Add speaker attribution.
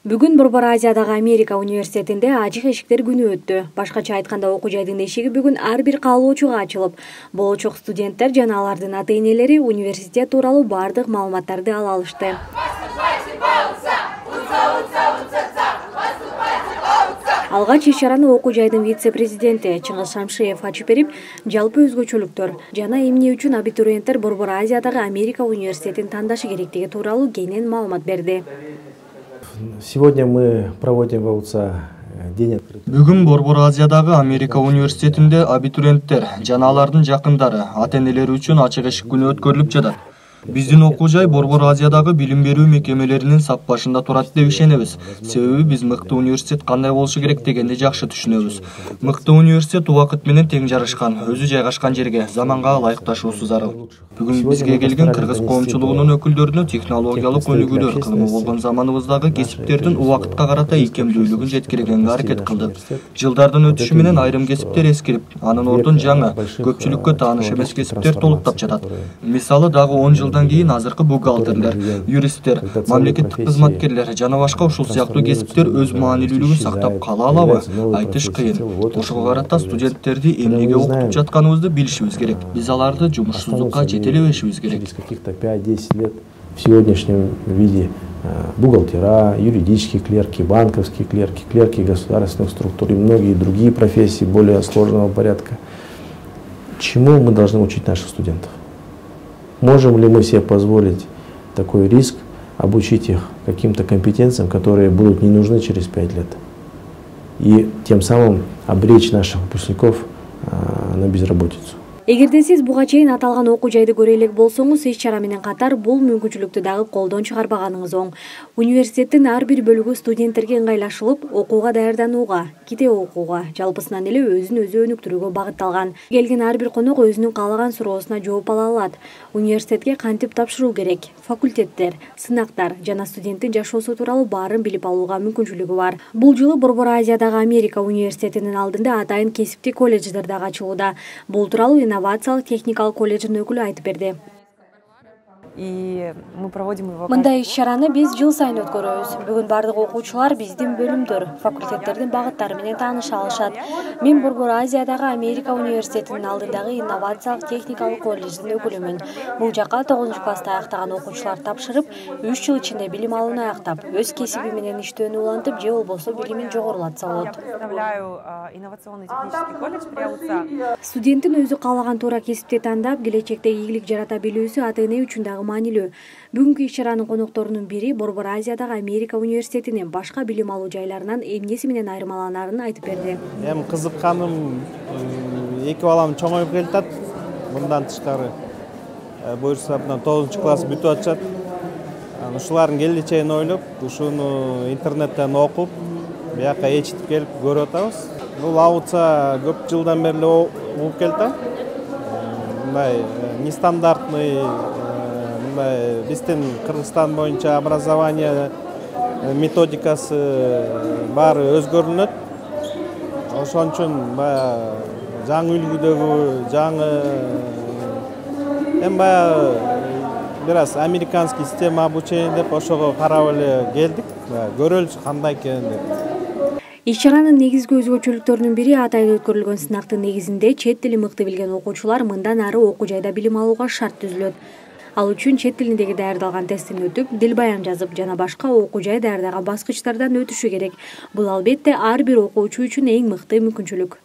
Speaker 1: Бүгүн Борбор Азиядагы Америка университетинде ачык эшиктер күнү өттү. Башкача айтканда, окуу жайдын эшиги бүгүн ар бир каалоочуга ачылып, болочок студенттер жана алардын ата-энелери университет тууралуу бардык маалыматтарды ала алышты. Алгач иш-чараны окуу жайдын вице-президенти Чыңгыз Шамшиев ачып берип, жалпы өзгөчөлүктөр жана эмне үчүн абитуриенттер Борбор Азиядагы Америка университетин тандашы керектиги тууралуу кенен маалымат берди.
Speaker 2: Сегодня мы проводим в УЦА день открытия.
Speaker 3: Бүгүн Борбор Азиядагы Америка университетинде абитуриенттер жана алардын жакындары, ата-энелери үчүн ачык эшик күнү өткөрүлүп жатат. Биздин окуу жай Борбор Азиядагы билим берүү мекемелеринин сап башында турат деп ишенебиз. Себеби биз мыкты университет кандай болушу керек дегенди жакшы түшүнөбүз. Мыкты университет убакыт менен тең жарышкан, өзү жайгашкан жерге, заманга ылайыкташуусу зарыл. Бүгүн бизге келген кыргыз коомчулугунун өкүлдөрүнө технологиялык өнүгүүлөр кылымы болгон заманыбыздагы кесиптердин убакытка карата ийкемдүүлүгүн жеткиргенге аракет кылдык. Жылдардын өтүшү менен айрым кесиптер эскирип, анын ордун жаңы, көпчүлүккө тааныш эмес кесиптер толуктап жатат. Мисалы дагы 10 жылдан кийин азыркы бухгалтерлер, юристтер, мамлекеттик кызматкерлер жана башка ушул сыяктуу кесиптер өз маанилүүлүгүн сактап кала алабы? Айтыш кыйын. Ошого карата студенттерди эмнеге окутуп жатканыбызды билишибиз керек. Биз аларды жумушсуздукка жетелебешибиз керек.
Speaker 2: Каких-то 5-10 лет в сегодняшнем виде бухгалтера, юридические клерки, банковские клерки, клерки государственных структур и многие другие профессии более сложного порядка. Чему мы должны учить наших студентов? Можем ли мы себе позволить такой риск обучить их каким-то компетенциям, которые будут не нужны через 5 лет? И тем самым обречь наших выпускников на безработицу.
Speaker 1: Эгерде сиз буга чейин аталган окуу жайды көрө элек болсоңуз, иш-чара менен катар бул мүмкүнчүлүктү дагы колдон чыгарбаганыңыз оң. Университеттин ар бир бөлүгү студенттерге ыңгайлашылып, окууга даярданууга, китеп окууга, жалпысынан эле өзүн өзү өнүктүрүүгө багытталган. Келген ар бир конок өзүнүн каалаган суроосуна жооп ала алат. Университетке кантип тапшыруу керек? Факультеттер, сынактар жана студенттин жашоосу тууралуу баарын билип алууга мүмкүнчүлүгү бар. Бул жылы Борбор Азиядагы Америка университетинин алдында атайын кесиптик колледждер дагы ачылууда. Бул тууралуу инновациялык техникалык колледждин өкүлү айтып берди. Мындай иш-чараны биз жыл сайын өткөрөбүз. Бүгүн бардык окуучулар биздин бөлүмдөр, факультеттердин багыттары менен тааныша алышат. Мен Борбор Азиядагы Америка университетинин алдындагы инновациялык техникалык колледждин өкүлүмүн. Бул жака 9-класста аяктаган окуучулар тапшырып, 3 жыл ичинде билим алууну аяктап, өз кесиби менен иштөөнү улантып, же болбосо билимин жогорулатса болот. Студенттин өзү каалаган туура кесипти тандап, келечекте ийгилик жарата билүүсү ата-эне үчүн дагы маанилүү. Бүгүнкү иш-чаранын конокторунун бири Борбор Азиядагы Америка университетинин башка билим алуу жайларынан эмнеси менен айырмаланаарын айтып берди.
Speaker 4: Эми кызыкканым, эки балам чоңоюп келатат. Мындан тышкары буюрса 9-класс бүтүп атышат. Ушулардын келечегин ойлоп, ушуну интернеттен окуп, бияка ээрчитип келип көрүп атабыз. Бул АУЦА көп жылдан бери угуп келатам. Мындай нестандартный, биздин Кыргызстан боюнча образование методикасы баары өзгөрүлөт. Ошон үчүн баягы жаңы үлгүдөгү, жаңы бир аз американский система обучения деп ошого карап эле келдик. Көрөлүчү кандай экен деп.
Speaker 1: Иш-чаранын негизги өзгөчөлүктөрүнүн бири атайын өткөрүлгөн сынактын негизинде чет тили мыкты билген окуучулар мындан ары окуу жайда билим алууга шарт түзүлөт. Ал үчүн чет тилиндеги даярдалган тесттин өтүп, дил баян жазып жана башка окуу жай даярдаган баскычтардан өтүшү керек. Бул албетте ар бир окуучу үчүн эң мыкты мүмкүнчүлүк.